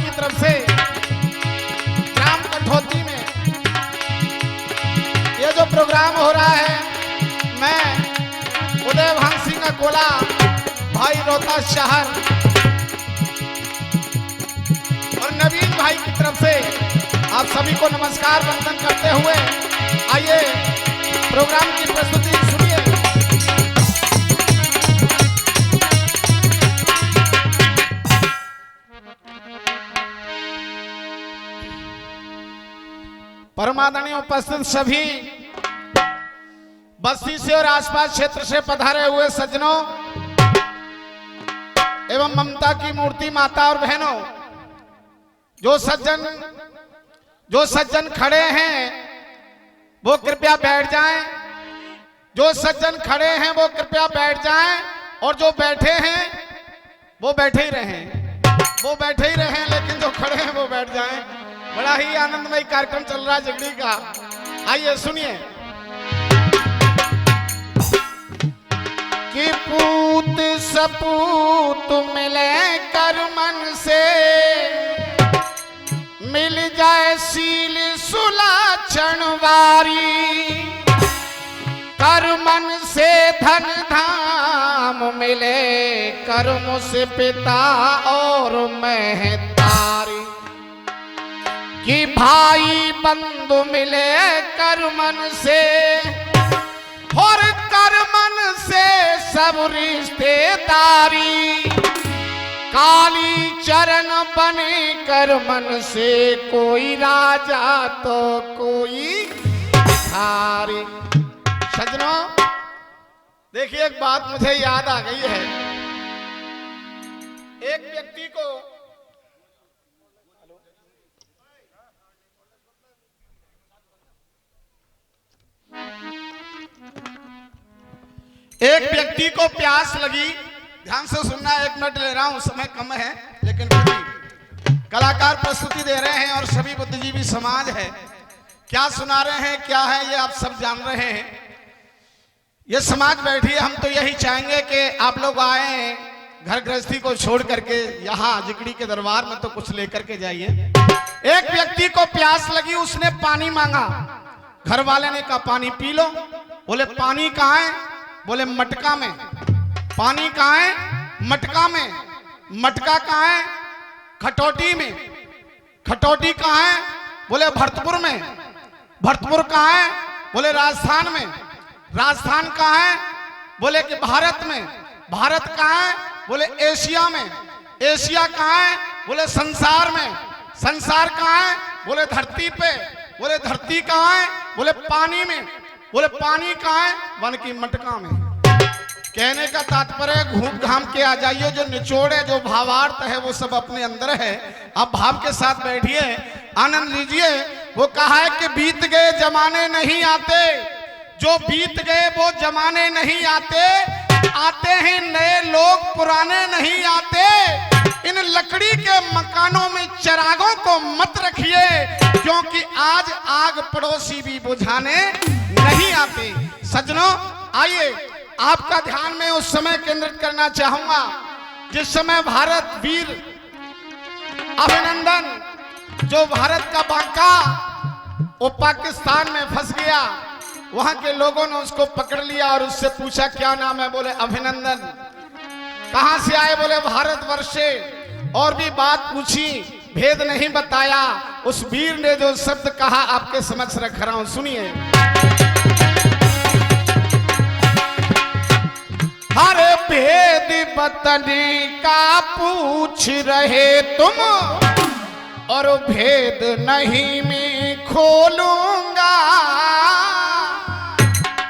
की तरफ से ग्राम कठौती में ये जो प्रोग्राम हो रहा है, मैं उदय भान सिंह अकोला, भाई रोहतास शहर और नवीन भाई की तरफ से आप सभी को नमस्कार वंदन करते हुए आइए प्रोग्राम की प्रस्तुति सुनिए। परमादरणीय उपस्थित सभी बस्ती से और आसपास क्षेत्र से पधारे हुए सज्जनों एवं ममता की मूर्ति माता और बहनों, जो सज्जन खड़े हैं वो कृपया बैठ जाएं। जो सज्जन खड़े हैं वो कृपया बैठ जाएं और जो बैठे हैं वो बैठे ही रहें, लेकिन जो खड़े हैं वो बैठ जाएं। बड़ा ही आनंदमय कार्यक्रम चल रहा है जगड़ी का, आइए सुनिए। कि पूत सपूत मिले कर मन से, मिल जाए सील सुलाछन वारी। कर मन से धन धाम मिले, कर्म से पिता और महतारी। कि भाई बंधु मिले कर मन से, और कर मन से सब रिश्तेदारी। काली चरण बने कर मन से, कोई राजा तो कोई भिखारी। सज्जनों देखिए, एक बात मुझे याद आ गई है। एक व्यक्ति को प्यास लगी। ध्यान से सुनना, 1 मिनट ले रहा हूं, समय कम है लेकिन फिर भी कलाकार प्रस्तुति दे रहे हैं और सभी बुद्धिजीवी समाज है। क्या सुना रहे हैं, क्या है, ये आप सब जान रहे हैं। ये समाज बैठी है, हम तो यही चाहेंगे कि आप लोग आए, घर गृहस्थी को छोड़ करके यहाँ जिगड़ी के दरबार में तो कुछ लेकर के जाइए। एक व्यक्ति को प्यास लगी, उसने पानी मांगा। घर वाले ने कहा पानी पी लो। बोले पानी कहाँ है? बोले मटका में। पानी कहाँ है? मटका में। मटका कहाँ है? खटौटी में। खटौटी कहाँ है? बोले भरतपुर में। भरतपुर कहाँ है? बोले राजस्थान में। राजस्थान कहाँ है? बोले कि भारत में। भारत कहाँ है? बोले एशिया में। एशिया कहाँ है? बोले संसार में। संसार कहाँ है? बोले धरती पे। बोले धरती कहाँ है? बोले पानी में। बोले पानी कहाँ है? वन की मटका में। कहने का तात्पर्य घूम घाम के आ जाइए, जो निचोड़ है, जो भावार्थ है वो सब अपने अंदर है। आप भाव के साथ बैठिए, आनंद लीजिए। वो कहा है कि बीत गए जमाने नहीं आते, जो बीत गए वो जमाने नहीं आते, आते हैं नए लोग पुराने नहीं आते। इन लकड़ी के मकानों में चिरागों को मत रखिए, क्योंकि आज आग पड़ोसी भी बुझाने नहीं आते। सज्जनों आइए, आपका ध्यान में उस समय केंद्रित करना चाहूंगा जिस समय भारत वीर अभिनंदन, जो भारत का बांका, वो पाकिस्तान में फंस गया। वहां के लोगों ने उसको पकड़ लिया और उससे पूछा क्या नाम है? बोले अभिनंदन। कहां से आए? बोले भारतवर्ष से। और भी बात पूछी, भेद नहीं बताया। उस वीर ने जो शब्द कहा आपके समक्ष रख रहा हूं, सुनिए। हरे भेद बतने का पूछ रहे तुम, और भेद नहीं मैं खोलूंगा।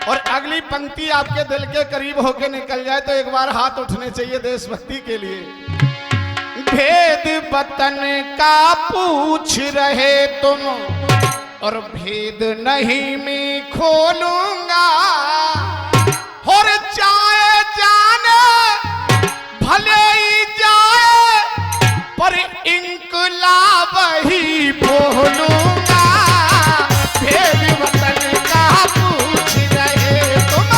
और अगली पंक्ति आपके दिल के करीब होके निकल जाए तो एक बार हाथ उठने चाहिए देशभक्ति के लिए। भेद बतन का पूछ रहे तुम, और भेद नहीं मैं खोलूंगा। और चाहे जाने भले ही जाए, पर इंकलाब ही बोलूंगा। भेद वतन का पूछ रहे तुम,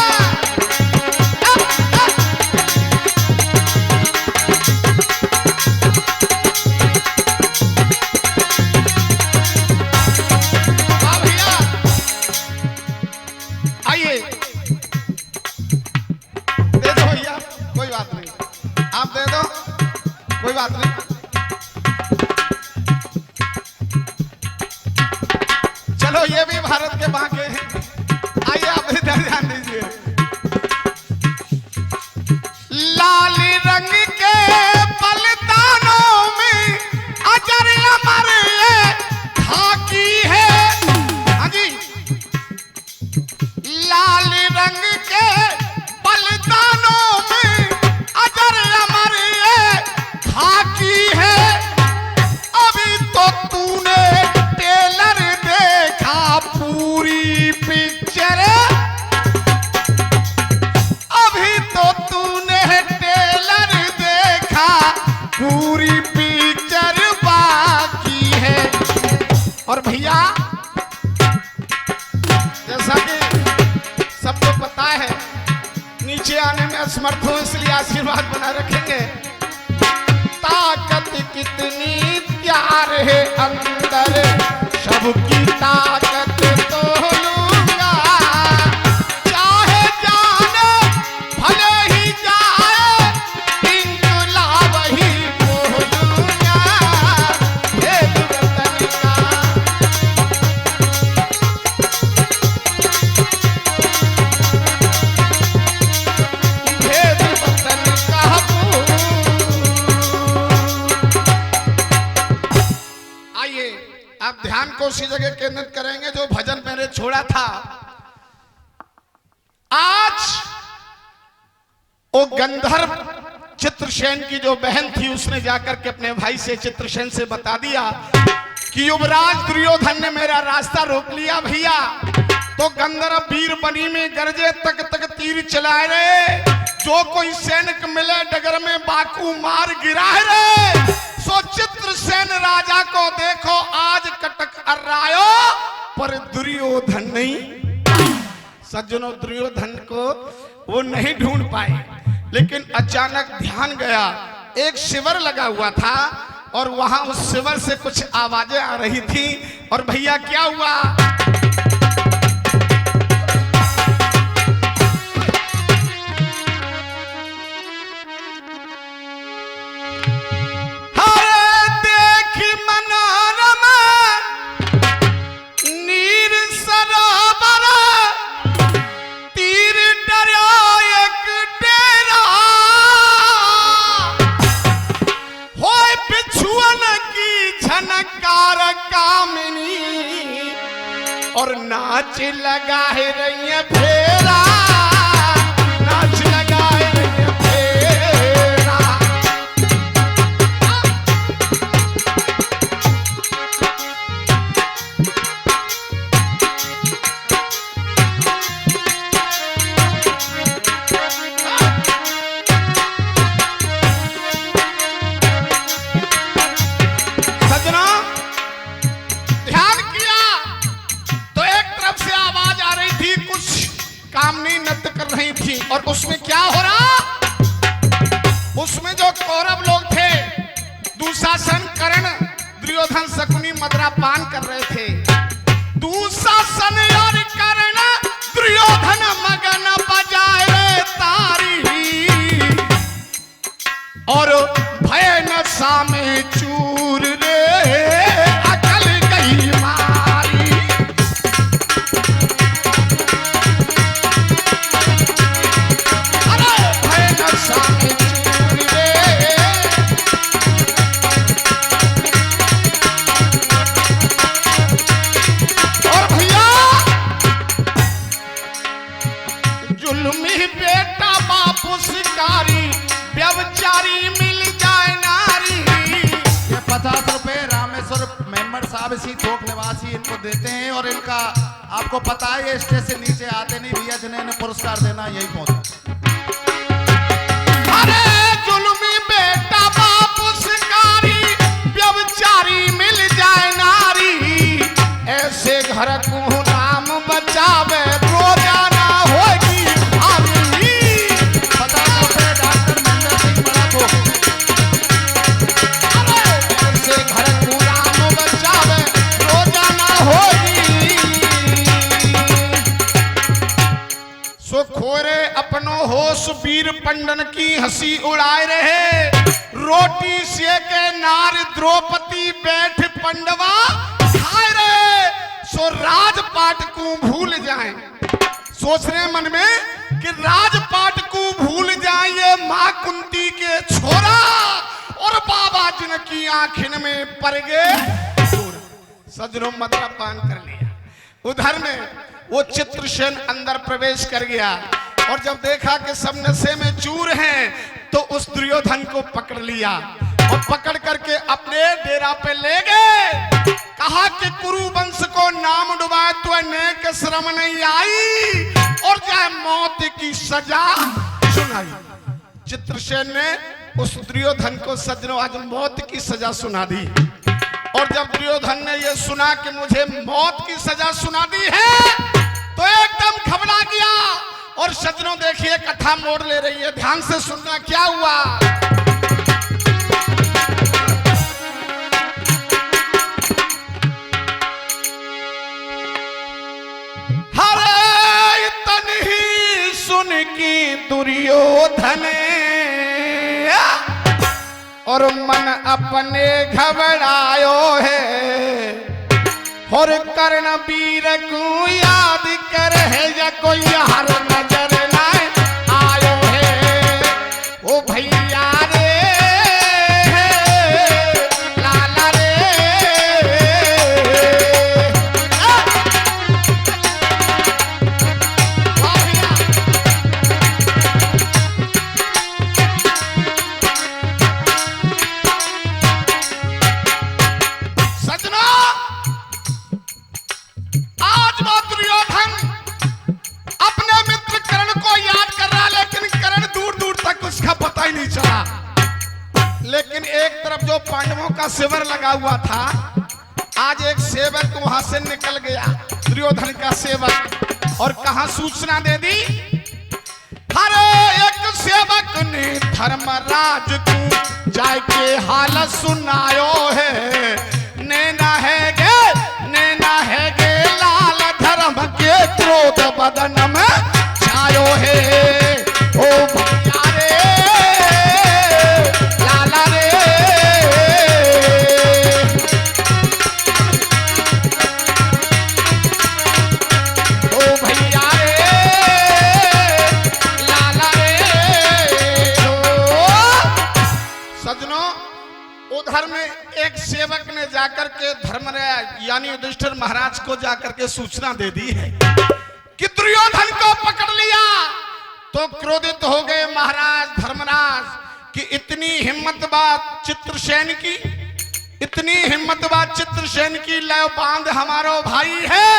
भैया जैसा कि सबको पता है नीचे आने में असमर्थ हूं, इसलिए आशीर्वाद बना रखेंगे। ताकत कितनी प्यार है अंदर, सबकी ताकत तो लूंगा, चाहे जाने भले ही जाए इनकलाब ही बोलूंगा। भेद वतन का भेद वतन का आइए आप ध्यान को उसी जगह केंद्रित करेंगे जो भजन मैंने छोड़ा था। आज वो गंधर्व चित्रसेन की जो बहन थी उसने जाकर के अपने भाई से चित्रसेन से बता दिया कि युवराज दुर्योधन ने मेरा रास्ता रोक लिया भैया। तो गंधर्व वीर बनी में गरजे तक तक तीर चलाए रे, जो कोई सैनिक मिले डगर में बाकू मार गिराए रे। सो चित्रसेन राजा को देखो आज कटक अर्रायो, पर दुर्योधन नहीं। सज्जनों दुर्योधन को वो नहीं ढूंढ पाए, लेकिन अचानक ध्यान गया एक शिविर लगा हुआ था और वहां उस शिविर से कुछ आवाजें आ रही थी। और भैया क्या हुआ, और नाच लगाए रही है फेरा, नाच लगाए रही है फेरा। सजना ध्यान किया तो एक तरफ से आवाज आ रही थी, कुछ कामनी नृत्य कर रही थी। और उसमें क्या हो रहा, उसमें जो कौरव लोग थे दुशासन कर्ण दुर्योधन शकुनी मदरा पान कर रहे थे। दुशासन और कर्ण दुर्योधन मगन बजाए रे तारी, और भय नशा में चूर रे अकल गई मारी। अरे भय नशा में चूर रे, और भैया जुल्मी बेटा बापू शिकारी व्यभिचारी मिल जाए नारी। ये 50 रुपए रामेश्वर मेंबर साहब इसी थोक निवासी इनको देते हैं। और इनका आपको पता है ये स्टेज से नीचे आते नहीं भैया, जिन्हें पुरस्कार देना यही पहुंचा। अरे जुल्मी बेटा बापू शिकारी व्यभिचारी मिल जाए नारी, ऐसे घर को नाम बचावे रोजाना होगी भाभी। 50 रुपए डॉक्टर महेंद्र सिंह बड़ा को। ऐसे घर को नाम बचावे रोजाना होगी। सो खोरे अपनो होश वीर पंडन की हंसी उड़ाए रहे, रोटी सेके नार द्रौपदी बैठ पंडवा खाए रहे। सो राजपाट को भूल जाएं, सोच रहे मन में कि राजपाट को भूल जाएं ये मां कुंती के छोरा, और बाबा जिनकी आंखिन में पड़ गए। सजनों मदरा पान कर लिया। उधर में वो चित्रसेन अंदर प्रवेश कर गया, और जब देखा कि सब नशे में चूर हैं तो उस दुर्योधन को पकड़ लिया और पकड़ करके अपने डेरा पे ले गए। कहा कि कुरु वंश को नाम डुबाए तो नेक श्रम नहीं आई, और चाहे मौत की सजा सुनाई। चित्रसेन ने उस दुर्योधन को सज्जनों आज मौत की सजा सुना दी। और जब दुर्योधन ने ये सुना कि मुझे मौत की सजा सुना दी है तो एकदम घबरा गया। और सज्जनों देखिए कथा मोड़ ले रही है, ध्यान से सुनना क्या हुआ। हरे तन ही सुन की दुर्योधन और मन अपने घबरायो है। और कर्ण वीर को याद कर है या कोई हर नजर ना आयो है। ओ भैया रे लाला रे लेकिन एक तरफ जो पांडवों का शिविर लगा हुआ था, आज एक सेवक वहां से निकल गया, दुर्योधन का सेवक, और कहा सूचना दे दी। हरे एक सेवक ने धर्मराज को जाके हालत सुनायो है। नैना है गे लाल धर्म के क्रोध बदन में छायो है। ओ भैया रे लाला रे ओ भैया रे लाला रे। सज्जनों उधर में एक सेवक ने जाकर के धर्मराज यानी युधिष्ठिर महाराज को जाकर के सूचना दे दी है कि दुर्योधन को पकड़ लिया। तो क्रोधित हो गए महाराज धर्मराज कि इतनी हिम्मत बात चित्रसेन की, इतनी हिम्मत बात चित्रसेन की, लय बांध हमारो भाई है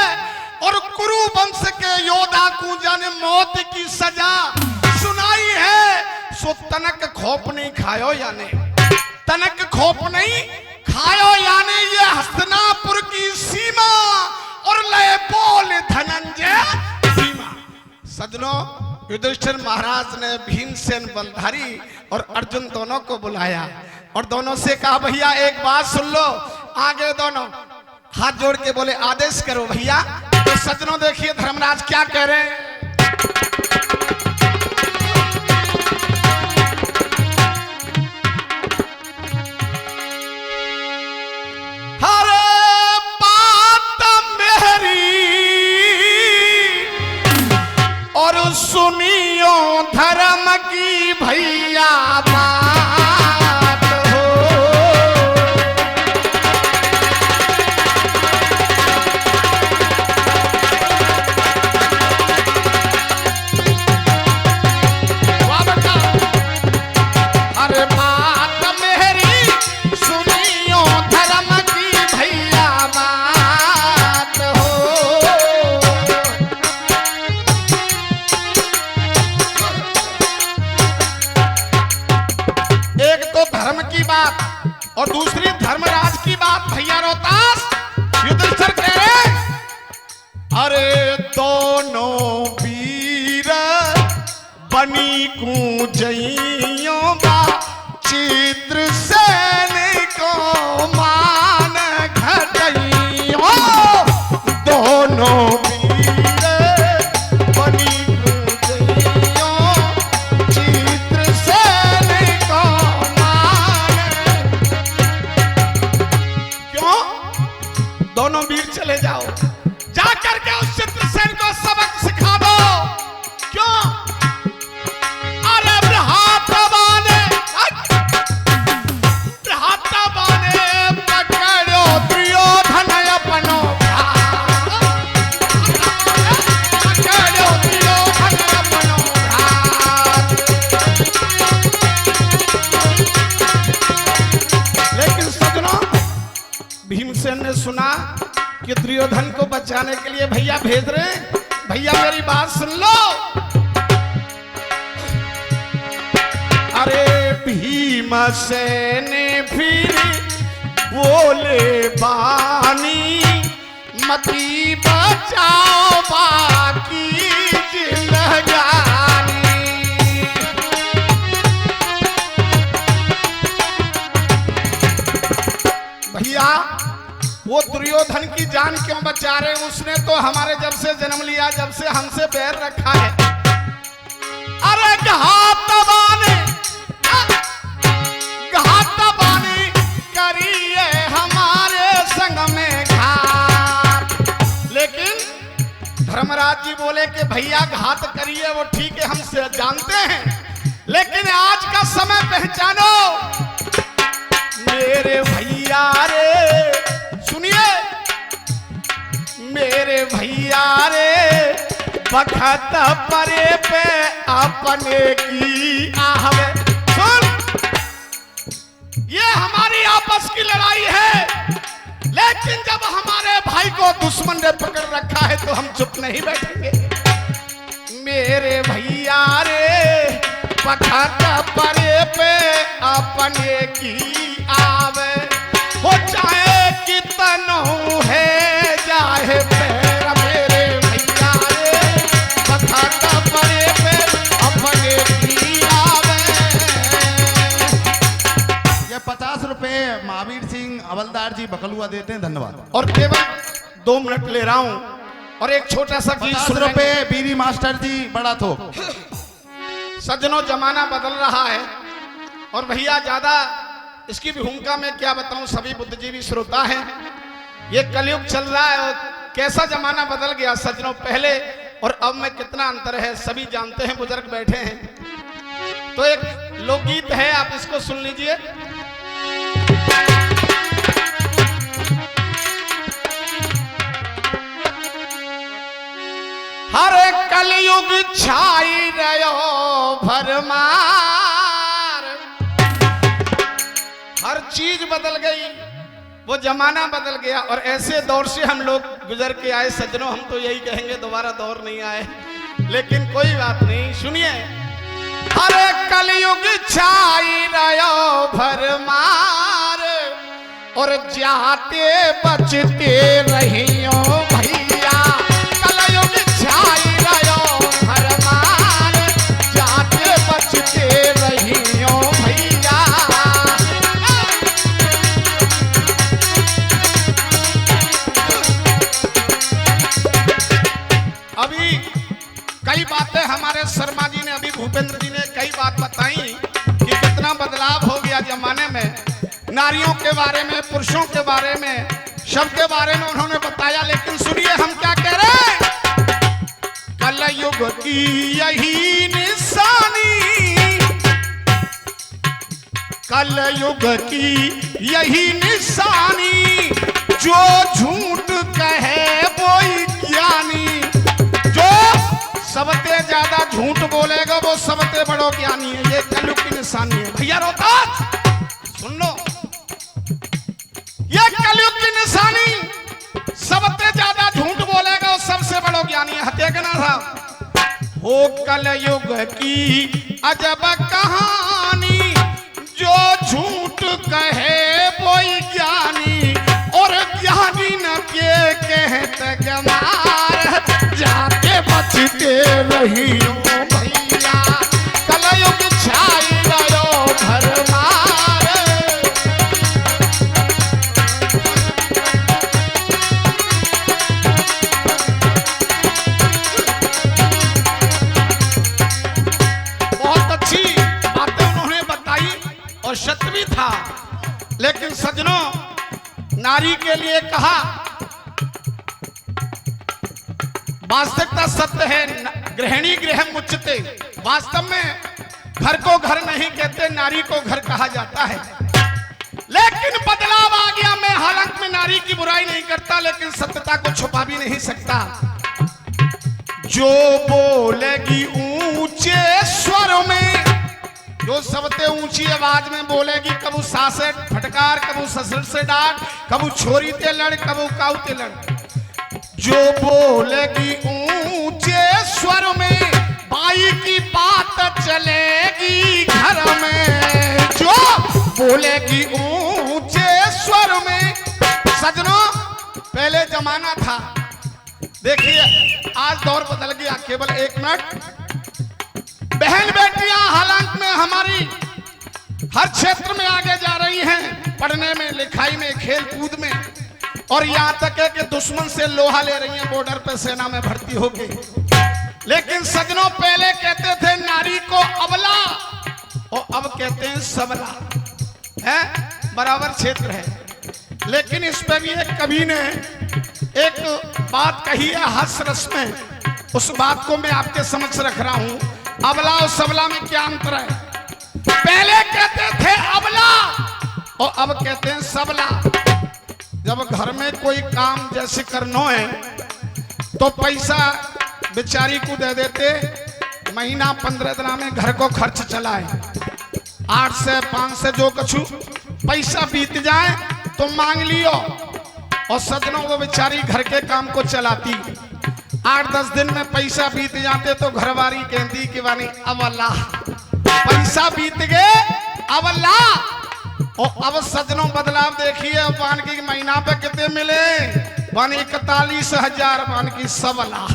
और कुरु वंश के योद्धा को जाने मौत की सजा सुनाई है। सो तनक खोप नहीं खायो यानी, तनक खोप नहीं खायो यानी ये हस्तिनापुर की सीमा और लय बोल धनंजय सीमा। सज्जनों युधिष्ठिर महाराज ने भीमसेन बलधारी और अर्जुन दोनों को बुलाया और दोनों से कहा भैया एक बात सुन लो। आगे दोनों हाथ जोड़ के बोले आदेश करो भैया। तो सज्जनों देखिए धर्मराज क्या कह रहे हैं। सुनियो धर्म की भैया बात हो। अरे बात मेरी सुनियो धर्म की भैया बात हो। धर्म की बात और दूसरी धर्मराज की बात। भैया रोहतास युधिष्ठिर कह रहे अरे दोनों वीर बनी को जइयो बा चित्रसेन को मान घटइयो। दोनों वीर बनी को जइयो चित्रसेन को दोनों वीर चले जाओ, जाकर के उस चित्रसेन को सबक सिखा दो। क्यों? अरे पकड़ो दुर्योधन अपनो, पकड़ो दुर्योधन अपनो। लेकिन सज्जनों भीमसेन ने सुना कि दुर्योधन को बचाने के लिए भैया भेज रहे हैं। भैया मेरी बात सुन लो। अरे भीमसेन फिर बोले बानी मती बचाओ बाकी जिंदगानी। भैया वो दुर्योधन की जान क्यों बचा रहे? उसने तो हमारे जब से जन्म लिया, जब से हमसे बैर रखा है। अरे घात बानी करिए हमारे संग में घात। लेकिन धर्मराज जी बोले कि भैया घात करिए वो ठीक है, हम जानते हैं, लेकिन आज का समय पहचानो। मेरे भैया रे सुनिए, मेरे भैया रे बखत परे पे अपने की आहवे। सुन, ये हमारी आपस की लड़ाई है, लेकिन जब हमारे भाई को दुश्मन ने पकड़ रखा है तो हम चुप नहीं बैठेंगे। मेरे भैया रे बखत परे पे अपने की आवे, हो चाहे कितनों है जाए पैर। मेरे भैया रे बखत परे पे अपने की आवे। ये 50 रुपए महावीर सिंह हवलदार जी बकलुआ देते हैं, धन्यवाद। और केवल 2 मिनट ले रहा हूं और एक छोटा सा गीत 50 रुपए बीरी मास्टर जी बड़ा थोक। सज्जनों, जमाना बदल रहा है और भैया ज्यादा इसकी भूमिका में क्या बताऊं, सभी बुद्धिजीवी श्रोता हैं। ये कलयुग चल रहा है और कैसा जमाना बदल गया सज्जनों, पहले और अब में कितना अंतर है सभी जानते हैं, बुजुर्ग बैठे हैं। तो एक लोकगीत है, आप इसको सुन लीजिए। हर कलयुग छाई रहो भरमार। हर चीज बदल गई, वो जमाना बदल गया और ऐसे दौर से हम लोग गुजर के आए सज्जनों। हम तो यही कहेंगे दोबारा दौर नहीं आए, लेकिन कोई बात नहीं, सुनिए। हर कलयुग छाई रहो भरमार और जाते बचते रहियो भैया। कलयुग छाई रहो भरमार, जाते बचते रहियो भैया। अभी कई बातें हमारे शर्मा जी ने, अभी भूपेंद्र जी ने कई बात बताई कि कितना बदलाव हो गया जमाने में, नारियों के बारे में, पुरुषों के बारे में, सबके बारे में उन्होंने बताया। लेकिन सुनिए हम क्या कह रहे हैं। कलयुग की यही निशानी, कलयुग की यही निशानी, जो झूठ कहे वही ज्ञानी। जो सबसे ज्यादा झूठ बोलेगा वो सबसे बड़ो ज्ञानी है, ये कलयुग की निशानी है। भैया रोहतास सुन लो, ये कलयुग की निशानी, सबसे ज्यादा झूठ बोलेगा वो सबसे बड़ो ज्ञानी है। हत्या के ना था हो कलयुग की अजब कहानी, जो झूठ कहे वही ज्ञानी, और ज्ञानी न के कहते गमार, जाके बचते रहियो भैया। कलयुग छाई रहो भरमार। बहुत अच्छी बातें उन्होंने बताई और सत्य भी था, लेकिन सज्जनों नारी के लिए कहा, वास्तविकता सत्य है, गृहिणी गृह मुच्यते। वास्तव में घर को घर नहीं कहते, नारी को घर कहा जाता है। लेकिन बदलाव आ गया। मैं हालांकि में नारी की बुराई नहीं करता, लेकिन सत्यता को छुपा भी नहीं सकता। जो बोलेगी ऊंचे स्वर में, जो सबसे ऊंची आवाज में बोलेगी, कबू सासे फटकार, कबू ससुर से डांट, कबू छोरी ते लड़, कबू काऊ ते लड़। जो बोलेगी ऊंचे स्वर में, बाई की बात चलेगी घर में। जो बोलेगी ऊंचे स्वर स्वर में। सजनों, पहले जमाना था, देखिए आज दौर बदल गया। केवल 1 मिनट। बहन बेटियां हालांकि में हमारी हर क्षेत्र में आगे जा रही हैं, पढ़ने में, लिखाई में, खेल कूद में, और यहां तक है कि दुश्मन से लोहा ले रही हैं, बॉर्डर पे सेना में भर्ती हो गई। लेकिन सजनों, पहले कहते थे नारी को अबला, और अब कहते हैं सबला। है बराबर क्षेत्र है। लेकिन इस पे भी एक कवि ने एक बात कही है हास्य रस में, उस बात को मैं आपके समक्ष रख रहा हूं। अबला और सबला में क्या अंतर है? पहले कहते थे अबला और अब कहते हैं सबला। जब घर में कोई काम जैसे करना है तो पैसा बेचारी को दे देते, महीना 15 दिन में घर को खर्च चलाए, 8 से 5 से जो कछु पैसा बीत जाए तो मांग लियो। और सजनों, वो बेचारी घर के काम को चलाती, 8-10 दिन में पैसा बीत जाते तो घरवारी कहती कि वानी अब अल्लाह पैसा बीत गए, अब अल्लाह। और अब सजनों बदलाव देखिए, पान की महीना पे कितने मिले? वानी 41,000, पान की सबला।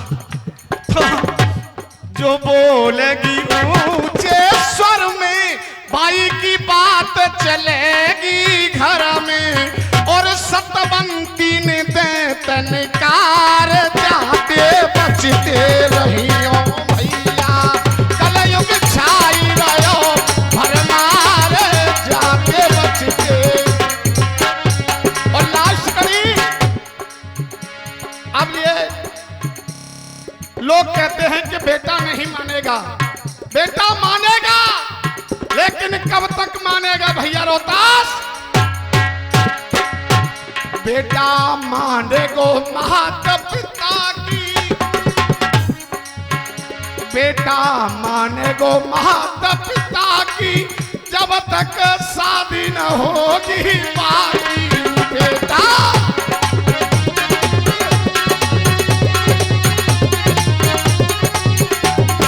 जो बोलेगी ऊंचे स्वर में, बाई की बात चलेगी घर में, और सतवंती ने दे तनकार, जाते बचते रहियो भैया, कलयुग छाई रहो भरमार, जाते बचते। और लास्ट करी, अब ये लोग कहते हैं कि बेटा नहीं मानेगा। बेटा मानेगा, लेकिन कब तक मानेगा भैया रोहतास? बेटा मानेगो माता पिता की, बेटा मानेगो माता पिता की, जब तक शादी न होगी बाकी। बेटा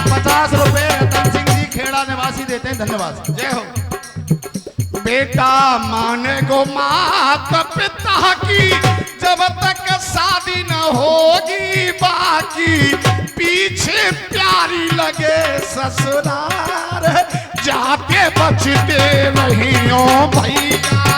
50 रुपए रतन सिंह जी खेड़ा निवासी देते हैं, धन्यवाद। जय हो। बेटा मानेगो माता पिता की, जब तक शादी न होगी बाकी, पीछे प्यारी लगे ससुराल, जाते बचते नहीं हो भैया।